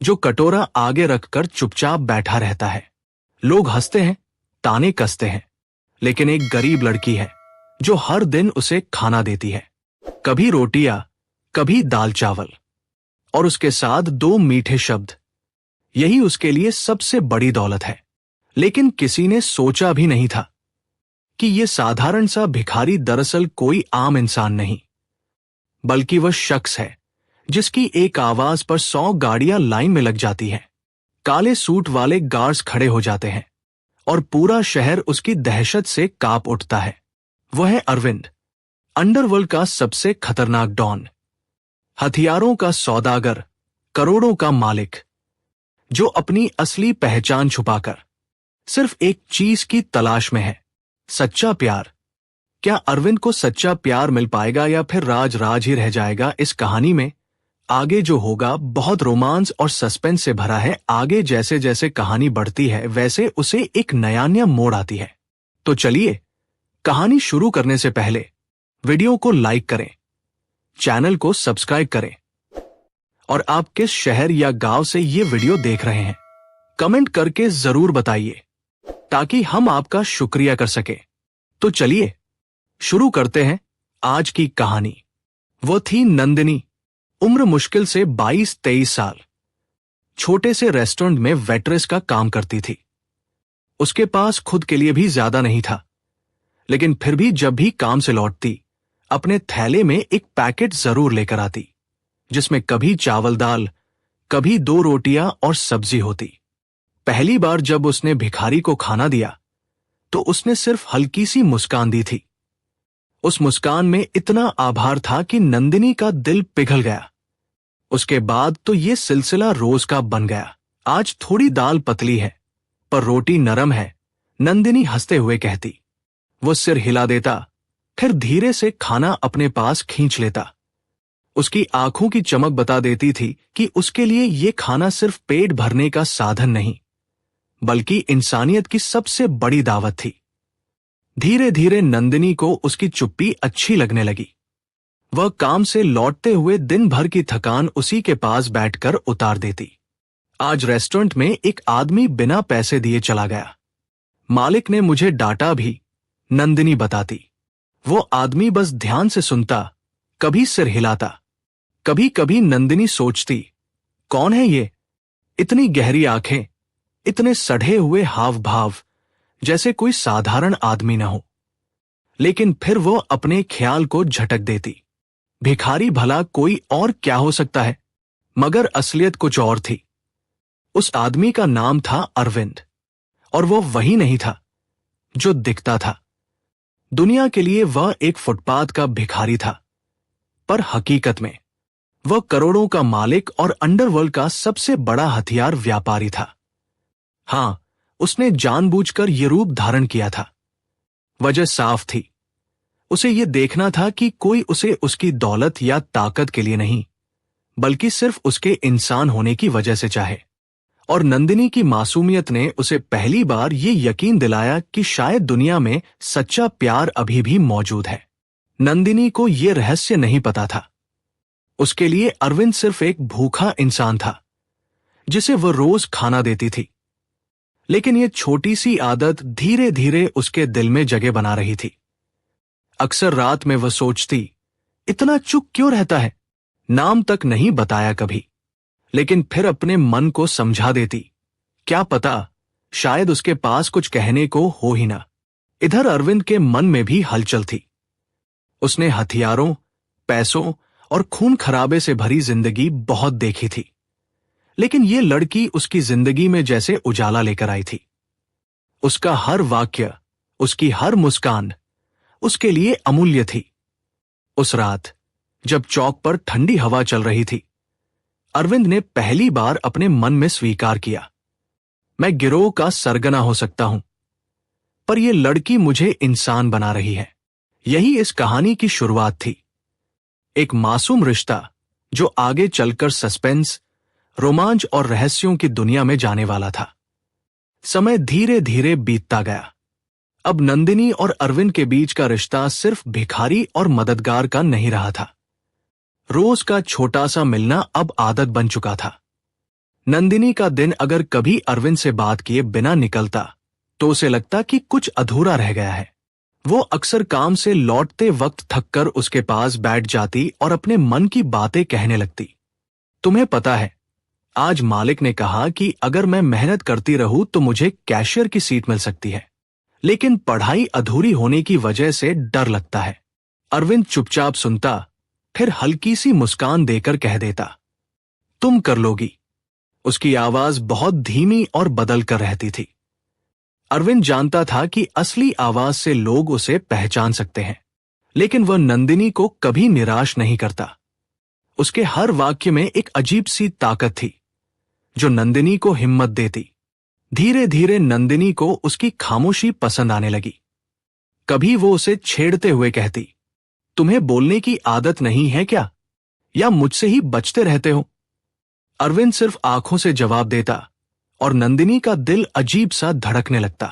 जो कटोरा आगे रखकर चुपचाप बैठा रहता है। लोग हंसते हैं, ताने कसते हैं, लेकिन एक गरीब लड़की है जो हर दिन उसे खाना देती है, कभी रोटियां, कभी दाल चावल, और उसके साथ 2 मीठे शब्द। यही उसके लिए सबसे बड़ी दौलत है। लेकिन किसी ने सोचा भी नहीं था कि यह साधारण सा भिखारी दरअसल कोई आम इंसान नहीं, बल्कि वह शख्स है जिसकी एक आवाज पर 100 गाड़ियां लाइन में लग जाती हैं। काले सूट वाले गार्ड्स खड़े हो जाते हैं और पूरा शहर उसकी दहशत से कांप उठता है। वह है अरविंद, अंडरवर्ल्ड का सबसे खतरनाक डॉन, हथियारों का सौदागर, करोड़ों का मालिक, जो अपनी असली पहचान छुपाकर सिर्फ एक चीज की तलाश में है, सच्चा प्यार। क्या अरविंद को सच्चा प्यार मिल पाएगा या फिर राज राज ही रह जाएगा इस कहानी में? आगे जो होगा बहुत रोमांस और सस्पेंस से भरा है। आगे जैसे जैसे कहानी बढ़ती है वैसे उसे एक नया मोड़ आती है। तो चलिए, कहानी शुरू करने से पहले वीडियो को लाइक करें, चैनल को सब्सक्राइब करें, और आप किस शहर या गांव से ये वीडियो देख रहे हैं कमेंट करके जरूर बताइए, ताकि हम आपका शुक्रिया कर सके। तो चलिए शुरू करते हैं आज की कहानी। वो थी नंदिनी, उम्र मुश्किल से 22-23 साल। छोटे से रेस्टोरेंट में वेट्रेस का काम करती थी। उसके पास खुद के लिए भी ज्यादा नहीं था, लेकिन फिर भी जब भी काम से लौटती अपने थैले में एक पैकेट जरूर लेकर आती, जिसमें कभी चावल दाल, कभी 2 रोटियां और सब्जी होती। पहली बार जब उसने भिखारी को खाना दिया तो उसने सिर्फ हल्की सी मुस्कान दी थी। उस मुस्कान में इतना आभार था कि नंदिनी का दिल पिघल गया। उसके बाद तो ये सिलसिला रोज का बन गया। आज थोड़ी दाल पतली है पर रोटी नरम है, नंदिनी हंसते हुए कहती। वो सिर हिला देता, फिर धीरे से खाना अपने पास खींच लेता। उसकी आंखों की चमक बता देती थी कि उसके लिए ये खाना सिर्फ पेट भरने का साधन नहीं, बल्कि इंसानियत की सबसे बड़ी दावत थी। धीरे धीरे नंदिनी को उसकी चुप्पी अच्छी लगने लगी। वह काम से लौटते हुए दिन भर की थकान उसी के पास बैठकर उतार देती। आज रेस्टोरेंट में एक आदमी बिना पैसे दिए चला गया। मालिक ने मुझे डांटा भी, नंदिनी बताती। वो आदमी बस ध्यान से सुनता, कभी सिर हिलाता। कभी कभी नंदिनी सोचती, कौन है ये? इतनी गहरी आंखें, इतने सढ़े हुए हाव भाव, जैसे कोई साधारण आदमी न हो। लेकिन फिर वो अपने ख्याल को झटक देती। भिखारी भला कोई और क्या हो सकता है? मगर असलियत कुछ और थी। उस आदमी का नाम था अरविंद, और वो वही नहीं था जो दिखता था। दुनिया के लिए वह एक फुटपाथ का भिखारी था, पर हकीकत में वह करोड़ों का मालिक और अंडरवर्ल्ड का सबसे बड़ा हथियार व्यापारी था। हां, उसने जानबूझकर ये रूप धारण किया था। वजह साफ थी, उसे ये देखना था कि कोई उसे उसकी दौलत या ताकत के लिए नहीं, बल्कि सिर्फ उसके इंसान होने की वजह से चाहे। और नंदिनी की मासूमियत ने उसे पहली बार ये यकीन दिलाया कि शायद दुनिया में सच्चा प्यार अभी भी मौजूद है। नंदिनी को ये रहस्य नहीं पता था। उसके लिए अरविंद सिर्फ एक भूखा इंसान था, जिसे वह रोज खाना देती थी। लेकिन यह छोटी सी आदत धीरे धीरे उसके दिल में जगह बना रही थी। अक्सर रात में वह सोचती, इतना चुप क्यों रहता है? नाम तक नहीं बताया कभी। लेकिन फिर अपने मन को समझा देती, क्या पता शायद उसके पास कुछ कहने को हो ही ना। इधर अरविंद के मन में भी हलचल थी। उसने हथियारों, पैसों और खून खराबे से भरी जिंदगी बहुत देखी थी, लेकिन ये लड़की उसकी जिंदगी में जैसे उजाला लेकर आई थी। उसका हर वाक्य, उसकी हर मुस्कान उसके लिए अमूल्य थी। उस रात जब चौक पर ठंडी हवा चल रही थी, अरविंद ने पहली बार अपने मन में स्वीकार किया, मैं गिरोह का सरगना हो सकता हूं, पर यह लड़की मुझे इंसान बना रही है। यही इस कहानी की शुरुआत थी। एक मासूम रिश्ता जो आगे चलकर सस्पेंस, रोमांच और रहस्यों की दुनिया में जाने वाला था। समय धीरे धीरे बीतता गया। अब नंदिनी और अरविंद के बीच का रिश्ता सिर्फ भिखारी और मददगार का नहीं रहा था। रोज का छोटा सा मिलना अब आदत बन चुका था। नंदिनी का दिन अगर कभी अरविंद से बात किए बिना निकलता तो उसे लगता कि कुछ अधूरा रह गया है। वो अक्सर काम से लौटते वक्त थककर उसके पास बैठ जाती और अपने मन की बातें कहने लगती। तुम्हें पता है, आज मालिक ने कहा कि अगर मैं मेहनत करती रहूं तो मुझे कैशियर की सीट मिल सकती है, लेकिन पढ़ाई अधूरी होने की वजह से डर लगता है। अरविंद चुपचाप सुनता, फिर हल्की सी मुस्कान देकर कह देता, तुम कर लोगी। उसकी आवाज बहुत धीमी और बदल कर रहती थी। अरविंद जानता था कि असली आवाज से लोग उसे पहचान सकते हैं, लेकिन वह नंदिनी को कभी निराश नहीं करता। उसके हर वाक्य में एक अजीब सी ताकत थी जो नंदिनी को हिम्मत देती। धीरे धीरे नंदिनी को उसकी खामोशी पसंद आने लगी। कभी वो उसे छेड़ते हुए कहती, तुम्हें बोलने की आदत नहीं है क्या, या मुझसे ही बचते रहते हो? अरविंद सिर्फ आंखों से जवाब देता और नंदिनी का दिल अजीब सा धड़कने लगता।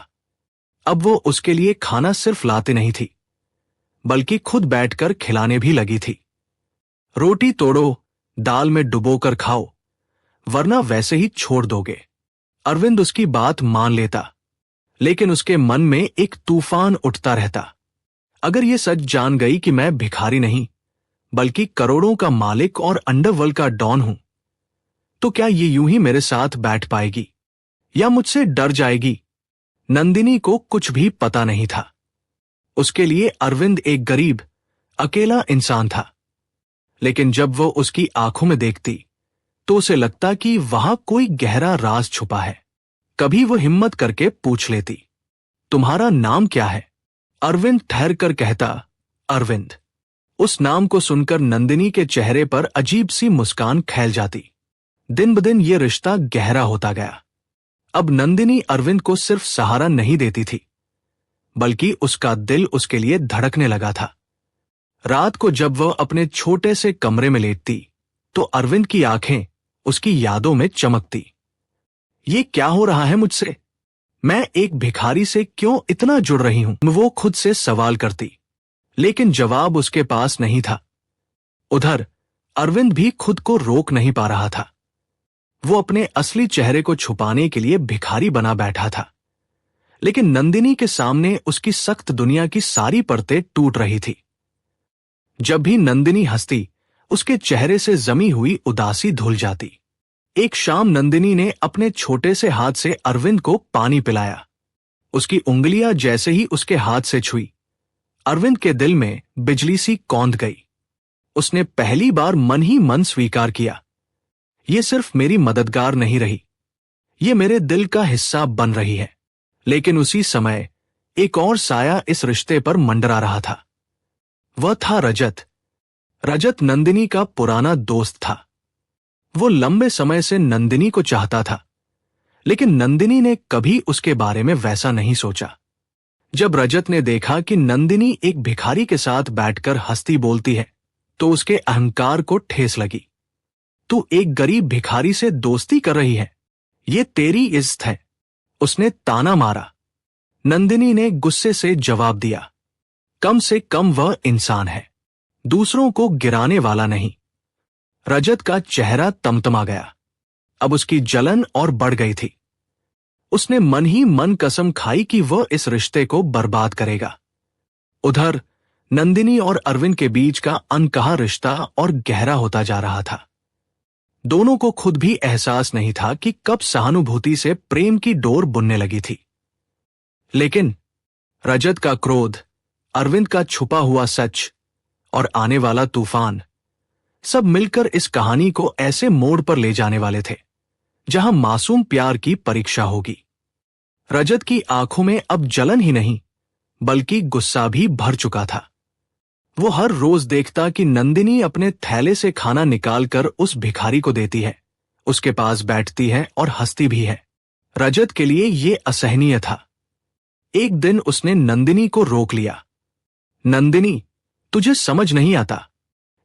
अब वो उसके लिए खाना सिर्फ लाते नहीं थी, बल्कि खुद बैठकर खिलाने भी लगी थी। रोटी तोड़ो, दाल में डुबोकर खाओ, वरना वैसे ही छोड़ दोगे। अरविंद उसकी बात मान लेता, लेकिन उसके मन में एक तूफान उठता रहता। अगर ये सच जान गई कि मैं भिखारी नहीं बल्कि करोड़ों का मालिक और अंडरवर्ल्ड का डॉन हूं, तो क्या ये यूं ही मेरे साथ बैठ पाएगी या मुझसे डर जाएगी? नंदिनी को कुछ भी पता नहीं था। उसके लिए अरविंद एक गरीब, अकेला इंसान था। लेकिन जब वो उसकी आंखों में देखती तो उसे लगता कि वहां कोई गहरा राज छुपा है। कभी वो हिम्मत करके पूछ लेती, तुम्हारा नाम क्या है? अरविंद ठहर कर कहता, अरविंद। उस नाम को सुनकर नंदिनी के चेहरे पर अजीब सी मुस्कान खैल जाती। दिन ब दिन ये रिश्ता गहरा होता गया। अब नंदिनी अरविंद को सिर्फ सहारा नहीं देती थी, बल्कि उसका दिल उसके लिए धड़कने लगा था। रात को जब वह अपने छोटे से कमरे में लेटती तो अरविंद की आंखें उसकी यादों में चमकती। ये क्या हो रहा है मुझसे? मैं एक भिखारी से क्यों इतना जुड़ रही हूं? वो खुद से सवाल करती, लेकिन जवाब उसके पास नहीं था। उधर अरविंद भी खुद को रोक नहीं पा रहा था। वो अपने असली चेहरे को छुपाने के लिए भिखारी बना बैठा था, लेकिन नंदिनी के सामने उसकी सख्त दुनिया की सारी परतें टूट रही थी। जब भी नंदिनी हंसती, उसके चेहरे से जमी हुई उदासी धुल जाती। एक शाम नंदिनी ने अपने छोटे से हाथ से अरविंद को पानी पिलाया। उसकी उंगलियां जैसे ही उसके हाथ से छुई, अरविंद के दिल में बिजली सी कौंध गई। उसने पहली बार मन ही मन स्वीकार किया, ये सिर्फ मेरी मददगार नहीं रही, ये मेरे दिल का हिस्सा बन रही है। लेकिन उसी समय एक और साया इस रिश्ते पर मंडरा रहा था। वह था रजत। रजत नंदिनी का पुराना दोस्त था। वो लंबे समय से नंदिनी को चाहता था, लेकिन नंदिनी ने कभी उसके बारे में वैसा नहीं सोचा। जब रजत ने देखा कि नंदिनी एक भिखारी के साथ बैठकर हंसती बोलती है, तो उसके अहंकार को ठेस लगी। तू एक गरीब भिखारी से दोस्ती कर रही है, ये तेरी इज्जत है, उसने ताना मारा। नंदिनी ने गुस्से से जवाब दिया, कम से कम वह इंसान है, दूसरों को गिराने वाला नहीं। रजत का चेहरा तमतमा गया। अब उसकी जलन और बढ़ गई थी। उसने मन ही मन कसम खाई कि वह इस रिश्ते को बर्बाद करेगा। उधर नंदिनी और अरविंद के बीच का अनकहा रिश्ता और गहरा होता जा रहा था। दोनों को खुद भी एहसास नहीं था कि कब सहानुभूति से प्रेम की डोर बुनने लगी थी। लेकिन रजत का क्रोध, अरविंद का छुपा हुआ सच और आने वाला तूफान, सब मिलकर इस कहानी को ऐसे मोड़ पर ले जाने वाले थे जहां मासूम प्यार की परीक्षा होगी। रजत की आंखों में अब जलन ही नहीं, बल्कि गुस्सा भी भर चुका था। वो हर रोज देखता कि नंदिनी अपने थैले से खाना निकालकर उस भिखारी को देती है, उसके पास बैठती है और हंसती भी है। रजत के लिए ये असहनीय था। एक दिन उसने नंदिनी को रोक लिया। नंदिनी, तुझे समझ नहीं आता,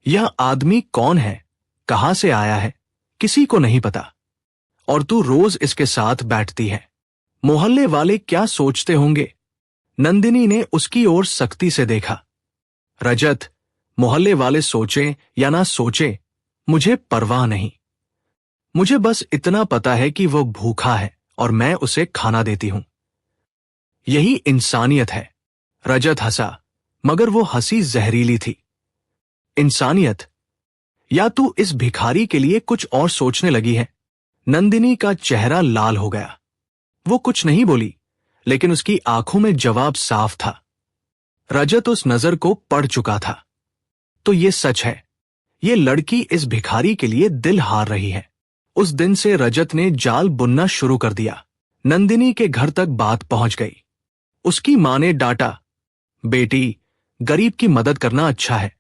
यह आदमी कौन है, कहां से आया है, किसी को नहीं पता, और तू रोज इसके साथ बैठती है। मोहल्ले वाले क्या सोचते होंगे? नंदिनी ने उसकी ओर सख्ती से देखा। रजत, मोहल्ले वाले सोचें या ना सोचें, मुझे परवाह नहीं। मुझे बस इतना पता है कि वो भूखा है और मैं उसे खाना देती हूं। यही इंसानियत है। रजत हंसा, मगर वो हंसी जहरीली थी। इंसानियत? या तू इस भिखारी के लिए कुछ और सोचने लगी है? नंदिनी का चेहरा लाल हो गया। वो कुछ नहीं बोली, लेकिन उसकी आंखों में जवाब साफ था। रजत उस नजर को पढ़ चुका था। तो ये सच है, ये लड़की इस भिखारी के लिए दिल हार रही है। उस दिन से रजत ने जाल बुनना शुरू कर दिया। नंदिनी के घर तक बात पहुंच गई। उसकी मां ने डांटा, बेटी, गरीब की मदद करना अच्छा है,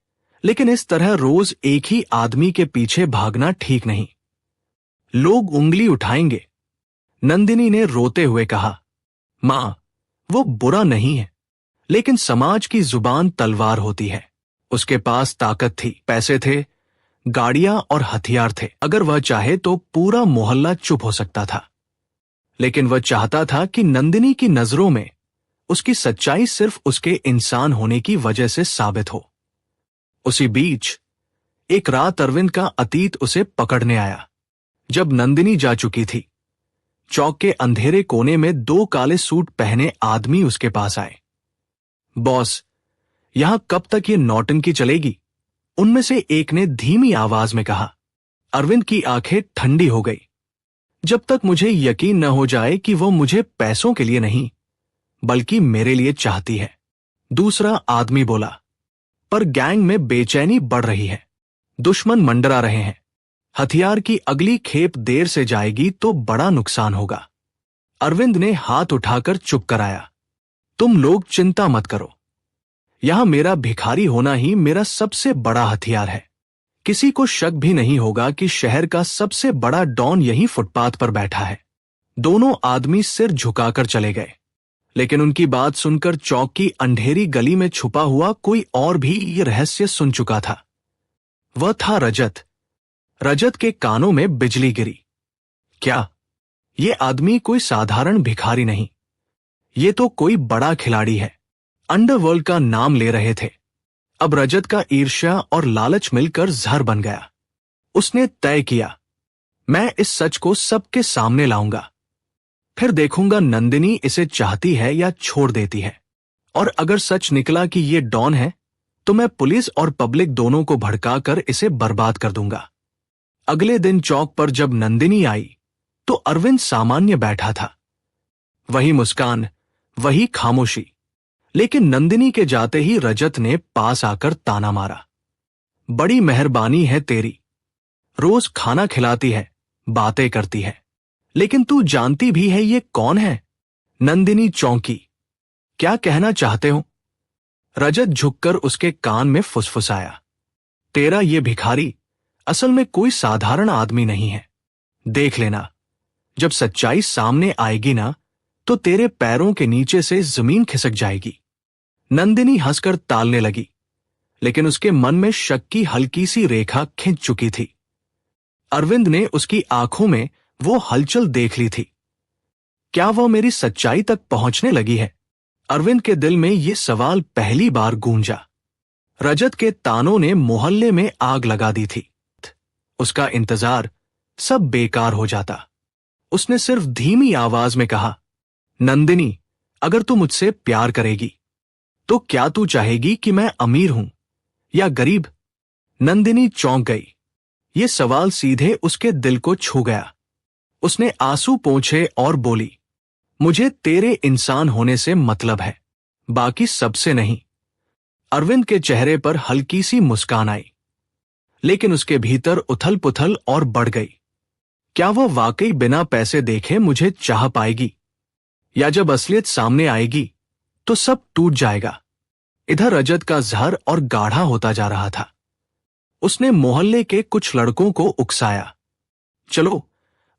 लेकिन इस तरह रोज एक ही आदमी के पीछे भागना ठीक नहीं। लोग उंगली उठाएंगे। नंदिनी ने रोते हुए कहा, मां, वो बुरा नहीं है, लेकिन समाज की जुबान तलवार होती है। उसके पास ताकत थी, पैसे थे, गाड़ियां और हथियार थे। अगर वह चाहे तो पूरा मोहल्ला चुप हो सकता था। लेकिन वह चाहता था कि नंदिनी की नजरों में उसकी सच्चाई सिर्फ उसके इंसान होने की वजह से साबित हो। उसी बीच एक रात अरविंद का अतीत उसे पकड़ने आया। जब नंदिनी जा चुकी थी, चौक के अंधेरे कोने में 2 काले सूट पहने आदमी उसके पास आए। बॉस, यहां कब तक ये नौटंकी चलेगी? उनमें से एक ने धीमी आवाज में कहा। अरविंद की आंखें ठंडी हो गई। जब तक मुझे यकीन न हो जाए कि वो मुझे पैसों के लिए नहीं, बल्कि मेरे लिए चाहती है, दूसरा आदमी बोला। पर गैंग में बेचैनी बढ़ रही है। दुश्मन मंडरा रहे हैं। हथियार की अगली खेप देर से जाएगी तो बड़ा नुकसान होगा। अरविंद ने हाथ उठाकर चुप कराया। तुम लोग चिंता मत करो। यहां मेरा भिखारी होना ही मेरा सबसे बड़ा हथियार है। किसी को शक भी नहीं होगा कि शहर का सबसे बड़ा डॉन यहीं फुटपाथ पर बैठा है। दोनों आदमी सिर झुकाकर चले गए, लेकिन उनकी बात सुनकर चौक की अंधेरी गली में छुपा हुआ कोई और भी ये रहस्य सुन चुका था। वह था रजत। रजत के कानों में बिजली गिरी। क्या? ये आदमी कोई साधारण भिखारी नहीं, ये तो कोई बड़ा खिलाड़ी है। अंडरवर्ल्ड का नाम ले रहे थे। अब रजत का ईर्ष्या और लालच मिलकर जहर बन गया। उसने तय किया, मैं इस सच को सबके सामने लाऊंगा। फिर देखूंगा नंदिनी इसे चाहती है या छोड़ देती है। और अगर सच निकला कि ये डॉन है, तो मैं पुलिस और पब्लिक दोनों को भड़काकर इसे बर्बाद कर दूंगा। अगले दिन चौक पर जब नंदिनी आई, तो अरविंद सामान्य बैठा था। वही मुस्कान, वही खामोशी। लेकिन नंदिनी के जाते ही रजत ने पास आकर ताना मारा। बड़ी मेहरबानी है तेरी। रोज खाना खिलाती है, बातें करती है, लेकिन तू जानती भी है ये कौन है? नंदिनी चौंकी। क्या कहना चाहते हो? रजत झुककर उसके कान में फुसफुसाया। तेरा ये भिखारी असल में कोई साधारण आदमी नहीं है। देख लेना, जब सच्चाई सामने आएगी ना, तो तेरे पैरों के नीचे से जमीन खिसक जाएगी। नंदिनी हंसकर टालने लगी, लेकिन उसके मन में शक की हल्की सी रेखा खिंच चुकी थी। अरविंद ने उसकी आंखों में वो हलचल देख ली थी। क्या वह मेरी सच्चाई तक पहुंचने लगी है? अरविंद के दिल में ये सवाल पहली बार गूंजा। रजत के तानों ने मोहल्ले में आग लगा दी थी। उसका इंतजार सब बेकार हो जाता। उसने सिर्फ धीमी आवाज में कहा, नंदिनी, अगर तू मुझसे प्यार करेगी, तो क्या तू चाहेगी कि मैं अमीर हूं या गरीब? नंदिनी चौंक गई। ये सवाल सीधे उसके दिल को छू गया। उसने आंसू पोंछे और बोली, मुझे तेरे इंसान होने से मतलब है, बाकी सबसे नहीं। अरविंद के चेहरे पर हल्की सी मुस्कान आई, लेकिन उसके भीतर उथल पुथल और बढ़ गई। क्या वह वाकई बिना पैसे देखे मुझे चाह पाएगी, या जब असलियत सामने आएगी तो सब टूट जाएगा? इधर रजत का जहर और गाढ़ा होता जा रहा था। उसने मोहल्ले के कुछ लड़कों को उकसाया, चलो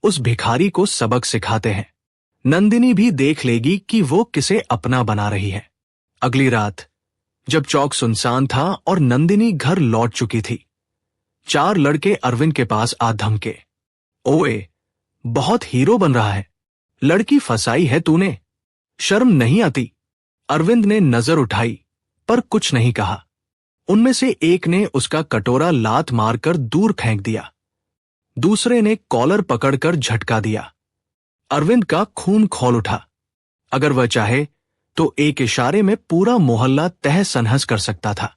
उस भिखारी को सबक सिखाते हैं। नंदिनी भी देख लेगी कि वो किसे अपना बना रही है। अगली रात जब चौक सुनसान था और नंदिनी घर लौट चुकी थी, 4 लड़के अरविंद के पास आ धमके, ओए, बहुत हीरो बन रहा है, लड़की फंसाई है तूने, शर्म नहीं आती? अरविंद ने नजर उठाई पर कुछ नहीं कहा। उनमें से एक ने उसका कटोरा लात मारकर दूर फेंक दिया। दूसरे ने कॉलर पकड़कर झटका दिया। अरविंद का खून खौल उठा। अगर वह चाहे तो एक इशारे में पूरा मोहल्ला तहस नहस कर सकता था।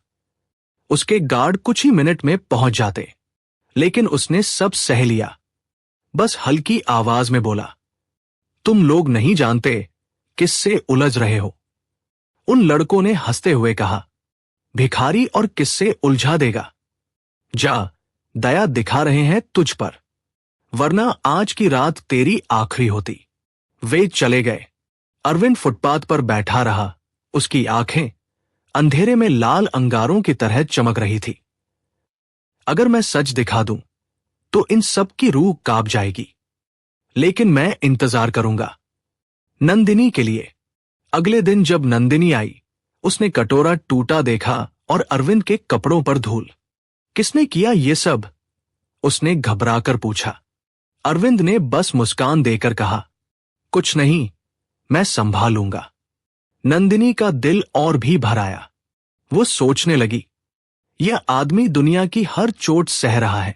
उसके गार्ड कुछ ही मिनट में पहुंच जाते, लेकिन उसने सब सह लिया। बस हल्की आवाज में बोला, तुम लोग नहीं जानते किससे उलझ रहे हो। उन लड़कों ने हंसते हुए कहा, भिखारी और किससे उलझा देगा। जा, दया दिखा रहे हैं तुझ पर, वरना आज की रात तेरी आखिरी होती। वे चले गए। अरविंद फुटपाथ पर बैठा रहा। उसकी आंखें अंधेरे में लाल अंगारों की तरह चमक रही थी। अगर मैं सच दिखा दूं तो इन सब की रूह कांप जाएगी, लेकिन मैं इंतजार करूंगा नंदिनी के लिए। अगले दिन जब नंदिनी आई, उसने कटोरा टूटा देखा और अरविंद के कपड़ों पर धूल। किसने किया ये सब? उसने घबराकर पूछा। अरविंद ने बस मुस्कान देकर कहा, कुछ नहीं, मैं संभालूंगा। नंदिनी का दिल और भी भर आया। वो सोचने लगी, यह आदमी दुनिया की हर चोट सह रहा है,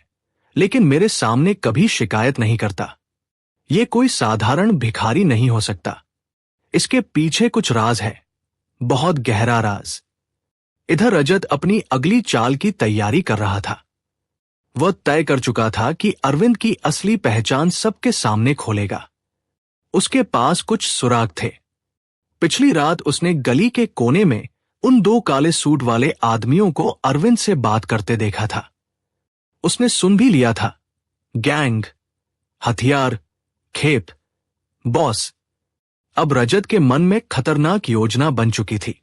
लेकिन मेरे सामने कभी शिकायत नहीं करता। ये कोई साधारण भिखारी नहीं हो सकता। इसके पीछे कुछ राज है, बहुत गहरा राज। इधर रजत अपनी अगली चाल की तैयारी कर रहा था। वह तय कर चुका था कि अरविंद की असली पहचान सबके सामने खोलेगा। उसके पास कुछ सुराग थे। पिछली रात उसने गली के कोने में उन दो काले सूट वाले आदमियों को अरविंद से बात करते देखा था। उसने सुन भी लिया था, गैंग, हथियार, खेप, बॉस। अब रजत के मन में खतरनाक योजना बन चुकी थी।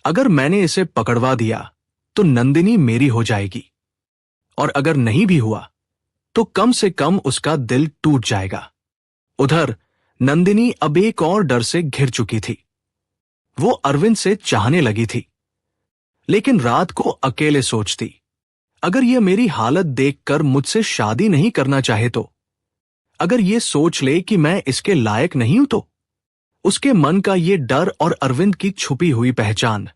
अगर मैंने इसे पकड़वा दिया तो नंदिनी मेरी हो जाएगी, और अगर नहीं भी हुआ तो कम से कम उसका दिल टूट जाएगा। उधर नंदिनी अब एक और डर से घिर चुकी थी। वो अरविंद से चाहने लगी थी, लेकिन रात को अकेले सोचती, अगर यह मेरी हालत देखकर मुझसे शादी नहीं करना चाहे तो, अगर ये सोच ले कि मैं इसके लायक नहीं हूं तो। उसके मन का ये डर और अरविंद की छुपी हुई पहचान,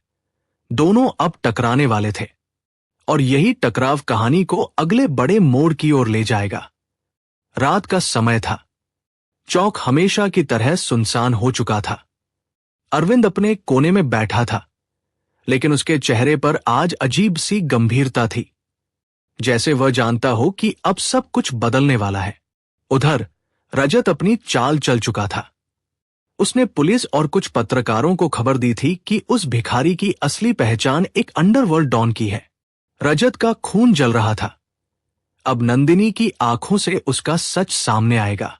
दोनों अब टकराने वाले थे, और यही टकराव कहानी को अगले बड़े मोड़ की ओर ले जाएगा। रात का समय था। चौक हमेशा की तरह सुनसान हो चुका था। अरविंद अपने कोने में बैठा था, लेकिन उसके चेहरे पर आज अजीब सी गंभीरता थी, जैसे वह जानता हो कि अब सब कुछ बदलने वाला है। उधर रजत अपनी चाल चल चुका था। उसने पुलिस और कुछ पत्रकारों को खबर दी थी कि उस भिखारी की असली पहचान एक अंडरवर्ल्ड डॉन की है। रजत का खून जल रहा था। अब नंदिनी की आंखों से उसका सच सामने आएगा।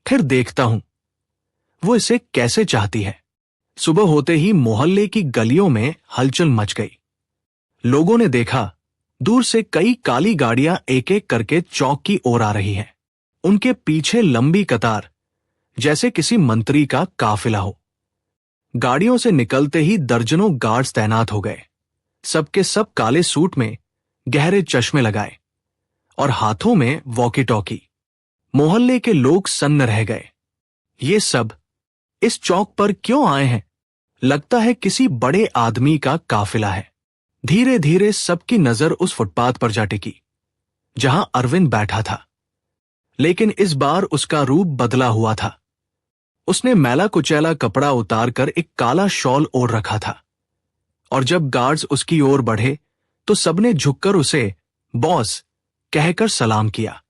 फिर देखता हूं वो इसे कैसे चाहती है। सुबह होते ही मोहल्ले की गलियों में हलचल मच गई। लोगों ने देखा, दूर से कई काली गाड़ियां एक एक करके चौक की ओर आ रही हैं। उनके पीछे लंबी कतार, जैसे किसी मंत्री का काफिला हो। गाड़ियों से निकलते ही दर्जनों गार्ड्स तैनात हो गए। सबके सब काले सूट में, गहरे चश्मे लगाए, और हाथों में वॉकी टॉकी। मोहल्ले के लोग सन्न रह गए। ये सब इस चौक पर क्यों आए हैं? लगता है किसी बड़े आदमी का काफिला है। धीरे धीरे सबकी नजर उस फुटपाथ पर जा टिकी, जहां अरविंद बैठा था। लेकिन इस बार उसका रूप बदला हुआ था। उसने मैला कुचैला कपड़ा उतारकर एक काला शॉल ओढ़ रखा था, और जब गार्ड्स उसकी ओर बढ़े तो सबने झुककर उसे बॉस कहकर सलाम किया।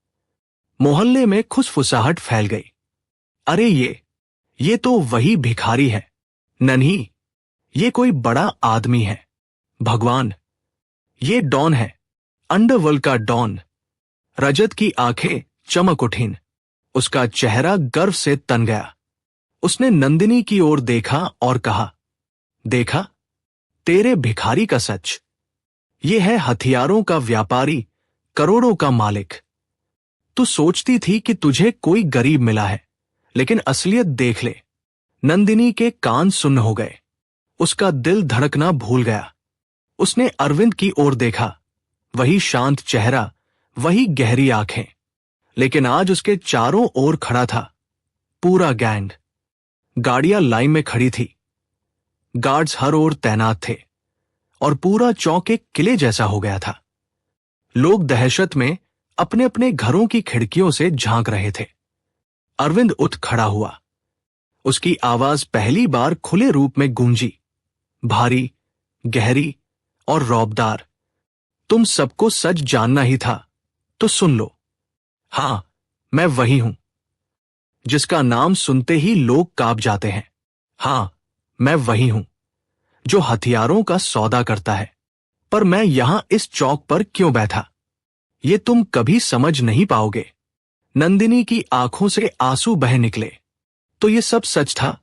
मोहल्ले में खुशफुसाहट फैल गई। अरे ये तो वही भिखारी है। नहीं, ये कोई बड़ा आदमी है। भगवान, ये डॉन है, अंडरवर्ल्ड का डॉन। रजत की आंखें चमक उठीं। उसका चेहरा गर्व से तन गया। उसने नंदिनी की ओर देखा और कहा, देखा तेरे भिखारी का सच। ये है हथियारों का व्यापारी, करोड़ों का मालिक। तू सोचती थी कि तुझे कोई गरीब मिला है, लेकिन असलियत देख ले। नंदिनी के कान सुन्न हो गए। उसका दिल धड़कना भूल गया। उसने अरविंद की ओर देखा। वही शांत चेहरा, वही गहरी आंखें, लेकिन आज उसके चारों ओर खड़ा था पूरा गैंग। गाड़ियां लाइन में खड़ी थी, गार्ड्स हर ओर तैनात थे, और पूरा चौक एक किले जैसा हो गया था। लोग दहशत में अपने अपने घरों की खिड़कियों से झांक रहे थे। अरविंद उठ खड़ा हुआ। उसकी आवाज पहली बार खुले रूप में गूंजी, भारी, गहरी और रौबदार। तुम सबको सच जानना ही था तो सुन लो। हां, मैं वही हूं जिसका नाम सुनते ही लोग कांप जाते हैं। हां, मैं वही हूं जो हथियारों का सौदा करता है। पर मैं यहां इस चौक पर क्यों बैठा, ये तुम कभी समझ नहीं पाओगे। नंदिनी की आंखों से आंसू बह निकले। तो ये सब सच था?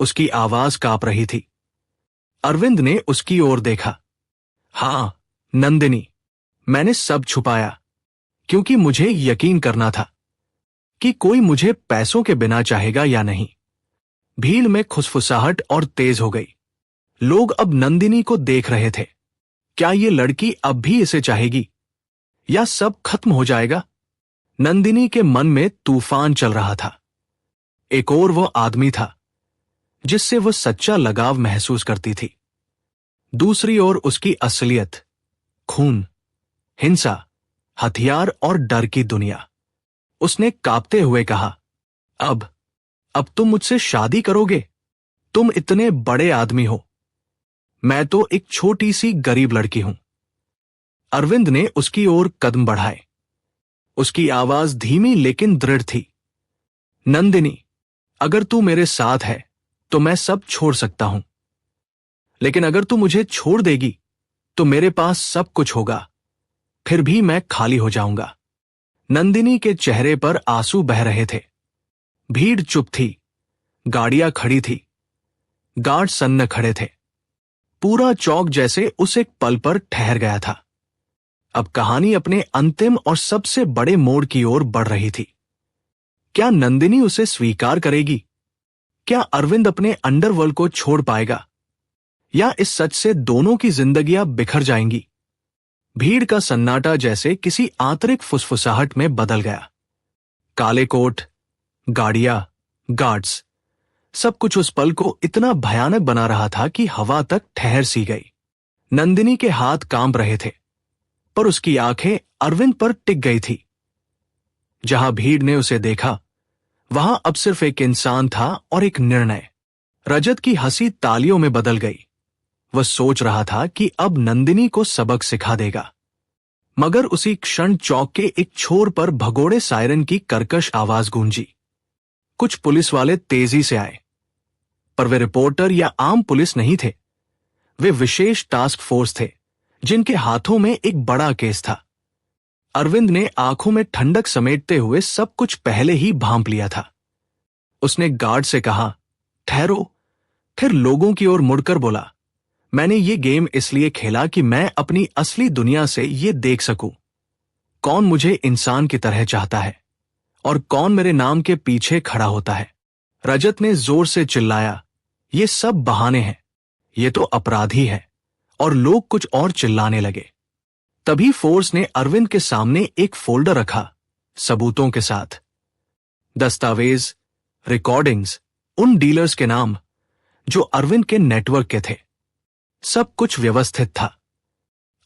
उसकी आवाज कांप रही थी। अरविंद ने उसकी ओर देखा। हां, नंदिनी, मैंने सब छुपाया क्योंकि मुझे यकीन करना था कि कोई मुझे पैसों के बिना चाहेगा या नहीं। भीड़ में खुसफुसाहट और तेज हो गई। लोग अब नंदिनी को देख रहे थे। क्या ये लड़की अब भी इसे चाहेगी या सब खत्म हो जाएगा? नंदिनी के मन में तूफान चल रहा था। एक और वो आदमी था जिससे वो सच्चा लगाव महसूस करती थी। दूसरी ओर उसकी असलियत, खून, हिंसा, हथियार और डर की दुनिया। उसने कांपते हुए कहा, अब तुम मुझसे शादी करोगे? तुम इतने बड़े आदमी हो, मैं तो एक छोटी सी गरीब लड़की हूं। अरविंद ने उसकी ओर कदम बढ़ाए। उसकी आवाज धीमी लेकिन दृढ़ थी। नंदिनी, अगर तू मेरे साथ है तो मैं सब छोड़ सकता हूं, लेकिन अगर तू मुझे छोड़ देगी तो मेरे पास सब कुछ होगा, फिर भी मैं खाली हो जाऊंगा। नंदिनी के चेहरे पर आंसू बह रहे थे। भीड़ चुप थी, गाड़ियां खड़ी थी, गार्ड सन्न खड़े थे। पूरा चौक जैसे उस एक पल पर ठहर गया था। अब कहानी अपने अंतिम और सबसे बड़े मोड़ की ओर बढ़ रही थी। क्या नंदिनी उसे स्वीकार करेगी? क्या अरविंद अपने अंडरवर्ल्ड को छोड़ पाएगा? या इस सच से दोनों की जिंदगियां बिखर जाएंगी? भीड़ का सन्नाटा जैसे किसी आंतरिक फुसफुसाहट में बदल गया। काले कोट, गाड़ियां, गार्ड्स, सब कुछ उस पल को इतना भयानक बना रहा था कि हवा तक ठहर सी गई। नंदिनी के हाथ कांप रहे थे, पर उसकी आंखें अरविंद पर टिक गई थी। जहां भीड़ ने उसे देखा, वहां अब सिर्फ एक इंसान था और एक निर्णय। रजत की हंसी तालियों में बदल गई। वह सोच रहा था कि अब नंदिनी को सबक सिखा देगा। मगर उसी क्षण चौक के एक छोर पर भगोड़े सायरन की कर्कश आवाज गूंजी। कुछ पुलिस वाले तेजी से आए, पर वे रिपोर्टर या आम पुलिस नहीं थे। वे विशेष टास्क फोर्स थे जिनके हाथों में एक बड़ा केस था। अरविंद ने आंखों में ठंडक समेटते हुए सब कुछ पहले ही भांप लिया था। उसने गार्ड से कहा, ठहरो, फिर लोगों की ओर मुड़कर बोला, मैंने ये गेम इसलिए खेला कि मैं अपनी असली दुनिया से ये देख सकूं कौन मुझे इंसान की तरह चाहता है और कौन मेरे नाम के पीछे खड़ा होता है। रजत ने जोर से चिल्लाया, ये सब बहाने हैं, ये तो अपराधी है। और लोग कुछ और चिल्लाने लगे। तभी फोर्स ने अरविंद के सामने एक फोल्डर रखा, सबूतों के साथ। दस्तावेज, रिकॉर्डिंग्स, उन डीलर्स के नाम जो अरविंद के नेटवर्क के थे। सब कुछ व्यवस्थित था।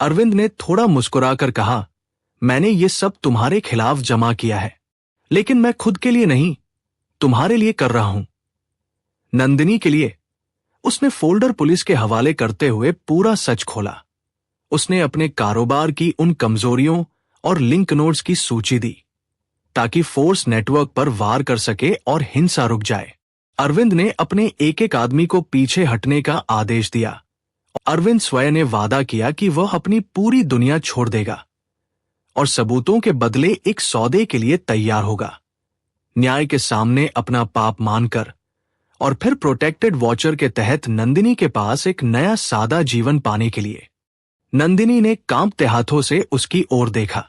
अरविंद ने थोड़ा मुस्कुराकर कहा, मैंने ये सब तुम्हारे खिलाफ जमा किया है, लेकिन मैं खुद के लिए नहीं, तुम्हारे लिए कर रहा हूं, नंदिनी के लिए। उसने फोल्डर पुलिस के हवाले करते हुए पूरा सच खोला। उसने अपने कारोबार की उन कमजोरियों और लिंक नोड्स की सूची दी ताकि फोर्स नेटवर्क पर वार कर सके और हिंसा रुक जाए। अरविंद ने अपने एक एक आदमी को पीछे हटने का आदेश दिया। अरविंद स्वयं ने वादा किया कि वह अपनी पूरी दुनिया छोड़ देगा और सबूतों के बदले एक सौदे के लिए तैयार होगा। न्याय के सामने अपना पाप मानकर और फिर प्रोटेक्टेड वॉचर के तहत नंदिनी के पास एक नया सादा जीवन पाने के लिए। नंदिनी ने कांपते हाथों से उसकी ओर देखा।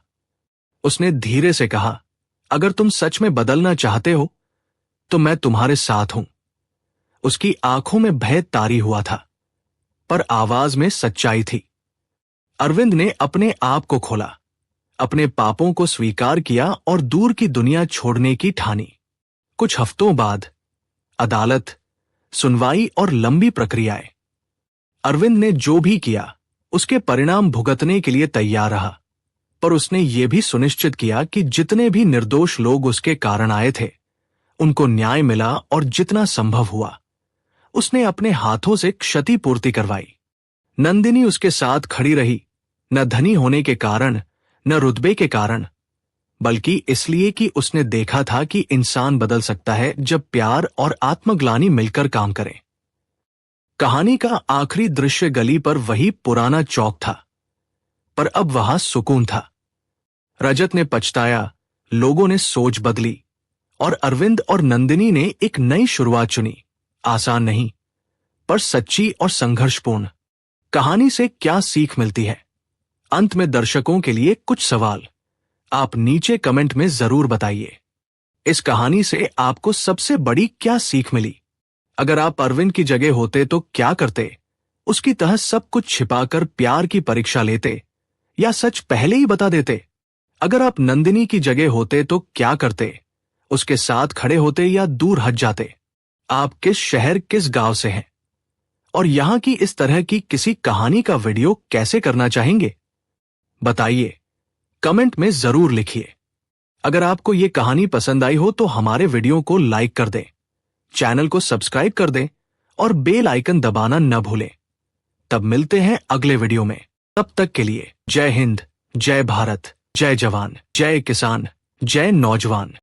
उसने धीरे से कहा, अगर तुम सच में बदलना चाहते हो तो मैं तुम्हारे साथ हूं। उसकी आंखों में भय तारी हुआ था, पर आवाज में सच्चाई थी। अरविंद ने अपने आप को खोला, अपने पापों को स्वीकार किया और दूर की दुनिया छोड़ने की ठानी। कुछ हफ्तों बाद अदालत, सुनवाई और लंबी प्रक्रियाएं। अरविंद ने जो भी किया उसके परिणाम भुगतने के लिए तैयार रहा। पर उसने ये भी सुनिश्चित किया कि जितने भी निर्दोष लोग उसके कारण आए थे उनको न्याय मिला, और जितना संभव हुआ उसने अपने हाथों से क्षतिपूर्ति करवाई। नंदिनी उसके साथ खड़ी रही, न धनी होने के कारण, न रुतबे के कारण, बल्कि इसलिए कि उसने देखा था कि इंसान बदल सकता है जब प्यार और आत्मग्लानि मिलकर काम करें। कहानी का आखिरी दृश्य गली पर वही पुराना चौक था, पर अब वहां सुकून था। रजत ने पछताया, लोगों ने सोच बदली, और अरविंद और नंदिनी ने एक नई शुरुआत चुनी। आसान नहीं, पर सच्ची और संघर्षपूर्ण। कहानी से क्या सीख मिलती है? अंत में दर्शकों के लिए कुछ सवाल आप नीचे कमेंट में जरूर बताइए। इस कहानी से आपको सबसे बड़ी क्या सीख मिली? अगर आप अरविंद की जगह होते तो क्या करते? उसकी तरह सब कुछ छिपाकर प्यार की परीक्षा लेते, या सच पहले ही बता देते? अगर आप नंदिनी की जगह होते तो क्या करते? उसके साथ खड़े होते या दूर हट जाते? आप किस शहर, किस गांव से हैं? और यहां की इस तरह की किसी कहानी का वीडियो कैसे करना चाहेंगे? बताइए, कमेंट में जरूर लिखिए। अगर आपको ये कहानी पसंद आई हो तो हमारे वीडियो को लाइक कर दें, चैनल को सब्सक्राइब कर दें और बेल आइकन दबाना न भूलें। तब मिलते हैं अगले वीडियो में। तब तक के लिए जय हिंद, जय भारत, जय जवान, जय किसान, जय नौजवान।